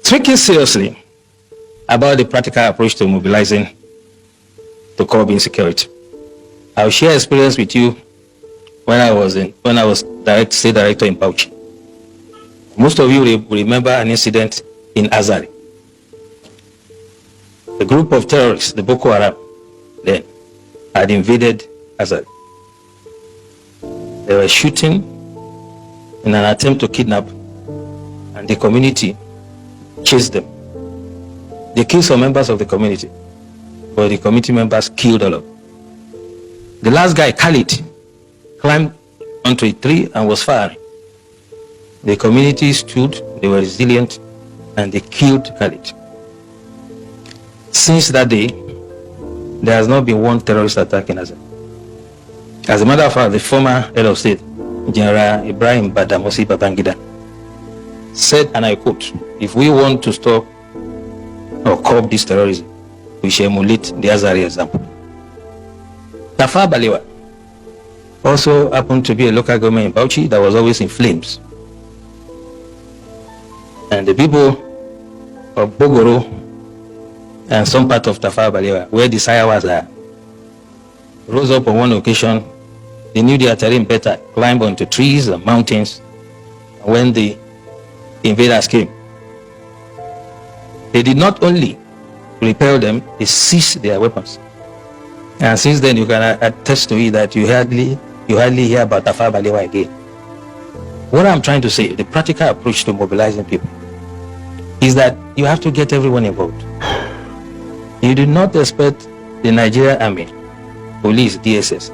thinking seriously about the practical approach to mobilizing to curb insecurity. I'll share experience with you when I was state director in Bauchi. Most of you will remember an incident in Azari. A group of terrorists, the Boko Haram, then had invaded Azari. They were shooting in an attempt to kidnap, and the community chased them. They killed some members of the community, but the community members killed all of them. The last guy, Khalid, climbed onto a tree and was firing. The community stood, they were resilient, and they killed Khalid. Since that day, there has not been one terrorist attack in Azari. As a matter of fact, the former head of state, General Ibrahim Badamasi Babangida, said, and I quote, "If we want to stop or curb this terrorism, we shall emulate the Azari example." Tafawa Balewa also happened to be a local government in Bauchi that was always in flames. And the people of Bogoro and some part of Tafawa Balewa, where the Sayawas are, rose up on one occasion. They knew their terrain better, climbed onto trees and mountains. And when the invaders came, they did not only repel them, they seized their weapons. And since then, you can attest to it that you hardly hear about Tafawa Balewa again. What I'm trying to say, the practical approach to mobilizing people, is that you have to get everyone involved. You do not expect the Nigerian Army, police, DSS,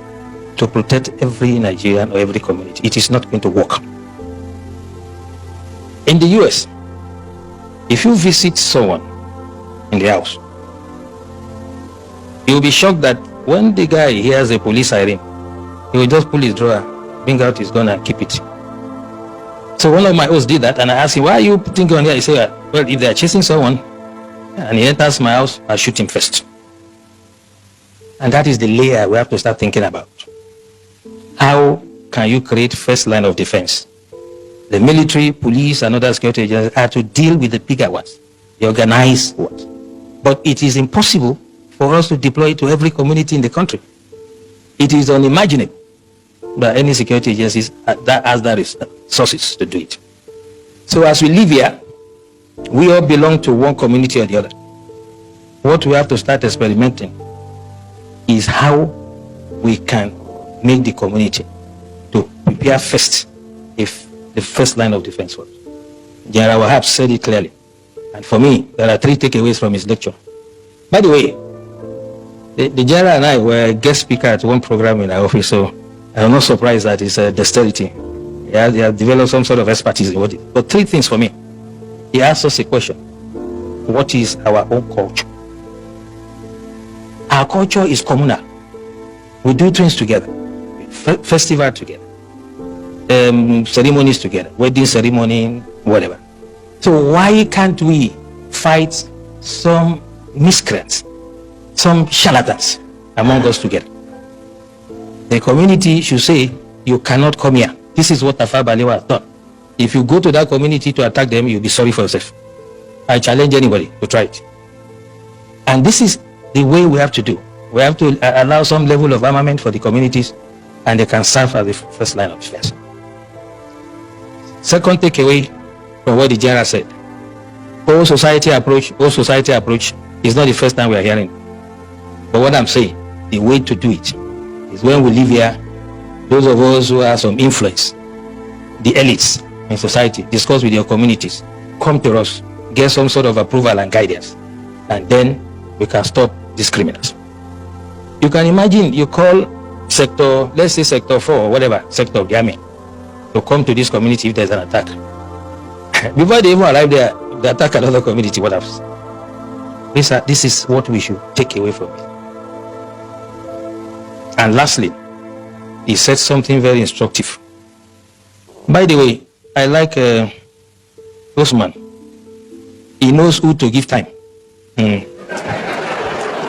to protect every Nigerian or every community. It is not going to work. In the US, if you visit someone in the house, you'll be shocked that when the guy hears a police siren, he will just pull his drawer, bring out his gun and keep it. So one of my hosts did that, and I asked him, "Why are you putting gun here?" He said, "Well, if they are chasing someone and he enters my house, I'll shoot him first." And that is the layer we have to start thinking about. How can you create first line of defense? The military, police, and other security agencies are to deal with the bigger ones, the organized ones. But it is impossible for us to deploy it to every community in the country. It is unimaginable that any security agencies that has the resources to do it. So as we live here, we all belong to one community or the other. What we have to start experimenting is how we can make the community to prepare first if the first line of defense was. General Wahab said it clearly. And for me, there are 3 takeaways from his lecture. By the way, the general and I were guest speaker at one program in our office, so I'm not surprised that it's a dexterity. He has developed some sort of expertise in what it is. But 3 things for me. He asked us a question. What is our own culture? Our culture is communal. We do things together. Festival together. Ceremonies together. Wedding ceremony, whatever. So why can't we fight some miscreants, some charlatans among us together? The community should say, "You cannot come here. This is what Tafawa Balewa has done. If you go to that community to attack them, you'll be sorry for yourself." I challenge anybody to try it. And this is the way we have to do. We have to allow some level of armament for the communities, and they can serve as the first line of defense. Second takeaway from what the general said, whole society approach is not the first time we are hearing. But what I'm saying, the way to do it is when we live here, those of us who have some influence, the elites in society, discuss with your communities, come to us, get some sort of approval and guidance, and then we can stop these criminals. You can imagine you call sector, let's say sector 4 or whatever, sector of the army, to come to this community if there's an attack. Before they even arrive there, they attack another community, what happens? This is what we should take away from it. And lastly, he said something very instructive. By the way, I like Osman. He knows who to give time.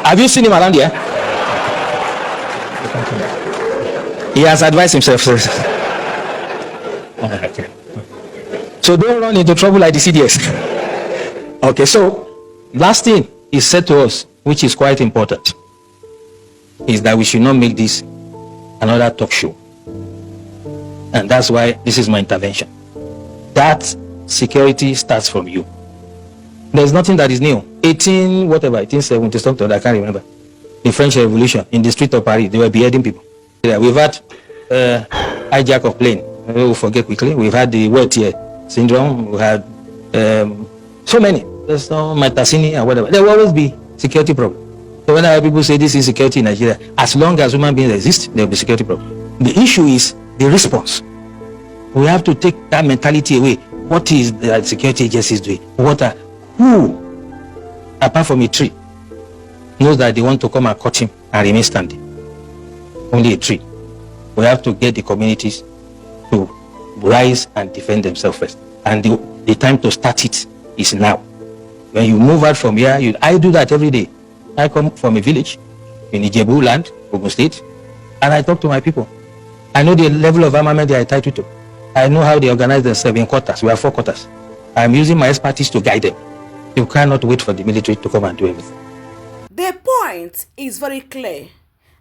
Have you seen him around here? He has advised himself. Okay. So don't run into trouble like the CDS. Okay, so last thing he said to us, which is quite important, is that we should not make this another talk show. And that's why this is my intervention. That security starts from you. There's nothing that is new. 1870 something, I can't remember. The French Revolution, in the street of Paris, they were beheading people. Yeah, we've had hijack of plane. We'll forget quickly. We've had the wet here syndrome. We had so many. There's no Matasini and whatever. There will always be security problem. So whenever people say this is security in Nigeria, as long as human beings exist, there will be security problem. The issue is the response. We have to take that mentality away. What is the security agencies doing? Who, apart from a tree, knows that they want to come and cut him and remain standing? Only a tree. We have to get the communities to rise and defend themselves first. And the time to start it is now. When you move out from here, I do that every day. I come from a village in Ijebu land, Ogun State, and I talk to my people. I know the level of armament they are entitled to. I know how they organize themselves in quarters. We have 4 quarters. I'm using my expertise to guide them. You cannot wait for the military to come and do everything. The point is very clear.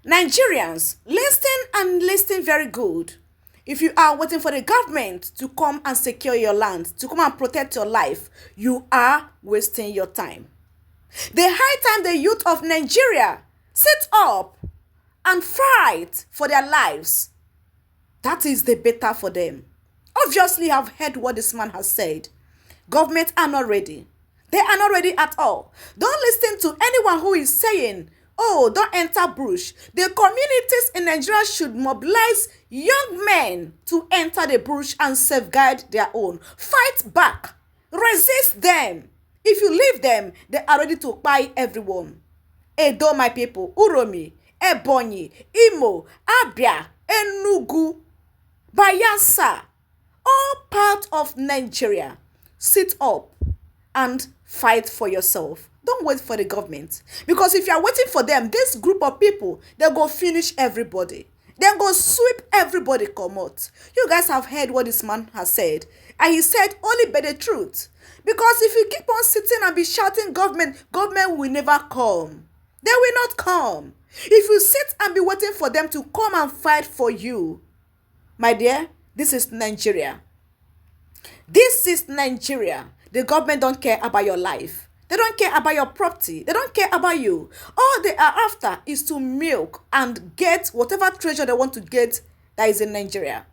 Nigerians, listen very good. If you are waiting for the government to come and secure your land, to come and protect your life, you are wasting your time. The high time the youth of Nigeria sit up and fight for their lives. That is the better for them. Obviously, I've heard what this man has said. Government are not ready. They are not ready at all. Don't listen to anyone who is saying, oh, don't enter bush. The communities in Nigeria should mobilize young men to enter the bush and safeguard their own. Fight back. Resist them. If you leave them, they are ready to buy everyone. Edo, my people, Uromi, Ebonyi, Imo, Abia, Enugu, Bayelsa, all part of Nigeria. Sit up and fight for yourself. Don't wait for the government. Because if you are waiting for them, this group of people, they'll go finish everybody. They'll go sweep everybody come out. You guys have heard what this man has said. And he said only by the truth. Because if you keep on sitting and be shouting government will never come. They will not come. If you sit and be waiting for them to come and fight for you, my dear, this is Nigeria. This is Nigeria. The government don't care about your life. They don't care about your property. They don't care about you. All they are after is to milk and get whatever treasure they want to get that is in Nigeria.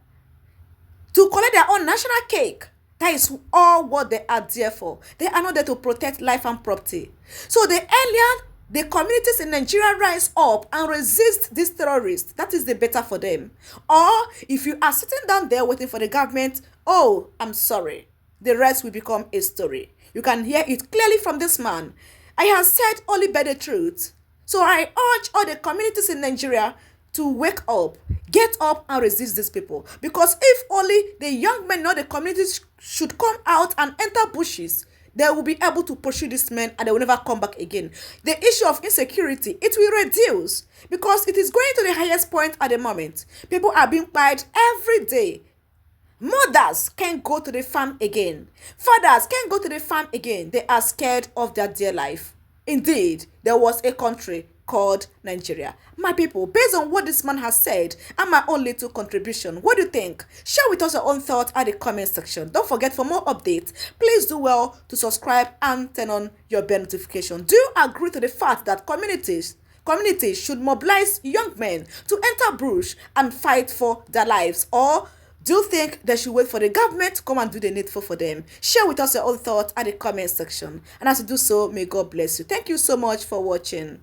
To collect their own national cake. That is all what they are there for. They are not there to protect life and property. So the earlier the communities in Nigeria rise up and resist these terrorists, that is the better for them. Or if you are sitting down there waiting for the government, oh, I'm sorry. The rest will become a story. You can hear it clearly from this man. I have said only by the truth. So I urge all the communities in Nigeria to wake up, get up and resist these people. Because if only the young men or the communities should come out and enter bushes, they will be able to pursue these men and they will never come back again. The issue of insecurity, it will reduce because it is going to the highest point at the moment. People are being fired every day. Mothers can't go to the farm again. Fathers can't go to the farm again. They are scared of their dear life. Indeed, there was a country called Nigeria. My people, based on what this man has said and my own little contribution, what do you think? Share with us your own thoughts at the comment section. Don't forget, for more updates, please do well to subscribe and turn on your bell notification. Do you agree to the fact that communities should mobilize young men to enter bush and fight for their lives? Or do you think they should wait for the government to come and do the needful for them? Share with us your own thoughts at the comment section. And as you do so, may God bless you. Thank you so much for watching.